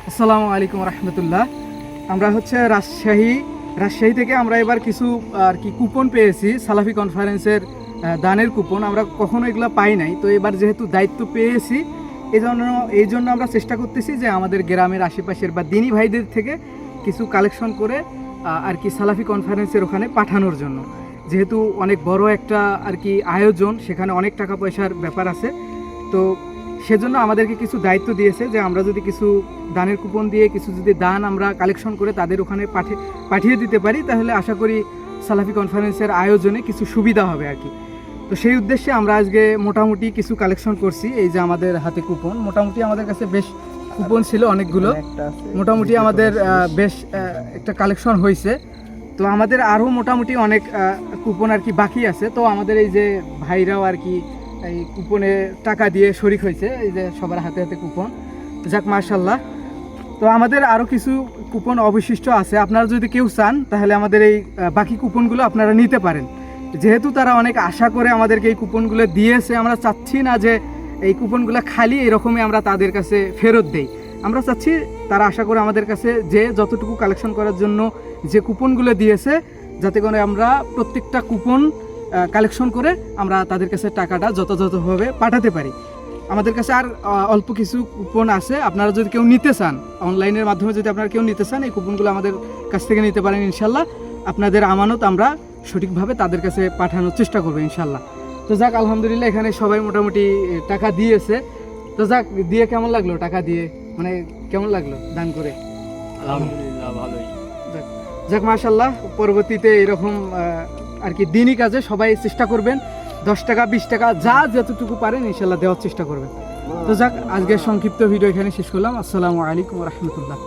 আসসালামু আলাইকুম রহমতুল্লাহ। আমরা হচ্ছে রাজশাহী থেকে আমরা এবার কিছু আর কি কুপন পেয়েছি, সালাফি কনফারেন্সের দানের কুপন। আমরা কখনো এগুলো পাই নাই, তো এবার যেহেতু দায়িত্ব পেয়েছি এই জন্য আমরা চেষ্টা করতেছি যে আমাদের গ্রামের আশেপাশের বা দিনী ভাইদের থেকে কিছু কালেকশন করে আর কি সালাফি কনফারেন্সের ওখানে পাঠানোর জন্য। যেহেতু অনেক বড় একটা আর কি আয়োজন, সেখানে অনেক টাকা পয়সার ব্যাপার আছে, তো সেজন্য আমাদেরকে কিছু দায়িত্ব দিয়েছে যে আমরা যদি কিছু দানের কুপন দিয়ে কিছু যদি দান আমরা কালেকশন করে তাদের ওখানে পাঠিয়ে দিতে পারি, তাহলে আশা করি সালাফি কনফারেন্সের আয়োজনে কিছু সুবিধা হবে আর কি। তো সেই উদ্দেশ্যে আমরা আজকে মোটামুটি কিছু কালেকশন করছি। এই যে আমাদের হাতে কুপন, মোটামুটি আমাদের কাছে বেশ কুপন ছিল অনেকগুলো, মোটামুটি আমাদের বেশ একটা কালেকশন হয়েছে। তো আমাদের আরও মোটামুটি অনেক কুপন আর কি বাকি আছে। তো আমাদের এই যে ভাইরাও আর কি এই কুপনে টাকা দিয়ে শরিক হয়েছে, এই যে সবার হাতে হাতে কুপন, যাক মাশাল্লাহ। তো আমাদের আরও কিছু কুপন অবশিষ্ট আছে, আপনারা যদি কেউ চান তাহলে আমাদের এই বাকি কুপনগুলো আপনারা নিতে পারেন। যেহেতু তারা অনেক আশা করে আমাদেরকে এই কুপনগুলো দিয়েছে, আমরা চাচ্ছি না যে এই কুপনগুলো খালি এরকমই আমরা তাদের কাছে ফেরত দেই। আমরা চাচ্ছি তারা আশা করে আমাদের কাছে যে যতটুকু কালেকশন করার জন্য যে কুপনগুলো দিয়েছে, যাতে করে আমরা প্রত্যেকটা কুপন কালেকশন করে আমরা তাদের কাছে টাকাটা যথাযথভাবে পাঠাতে পারি। আমাদের কাছে আর অল্প কিছু কুপন আছে, আপনারা যদি কেউ নিতে চান, অনলাইনের মাধ্যমে যদি আপনারা কেউ নিতে চান, এই কুপনগুলো আমাদের কাছ থেকে নিতে পারেন ইনশাল্লাহ। আপনাদের আমানত আমরা সঠিকভাবে তাদের কাছে পাঠানোর চেষ্টা করবো ইনশাল্লাহ। তো যাক, আলহামদুলিল্লাহ এখানে সবাই মোটামুটি টাকা দিয়েছে। তো যাক, দিয়ে কেমন লাগলো? টাকা দিয়ে মানে কেমন লাগলো দান করে? আলহামদুলিল্লাহ ভালোই। যাক মাশাল্লাহ, পরবর্তীতে এরকম আর কি দিনই কাজে সবাই চেষ্টা করবেন, 10 টাকা 20 টাকা যা যতটুকু পারেন ইনশাল্লাহ দেওয়ার চেষ্টা করবেন। তো যাক, আজকের সংক্ষিপ্ত ভিডিও এখানে শেষ করলাম। আসসালামু আলাইকুম রহমতুল্লাহ।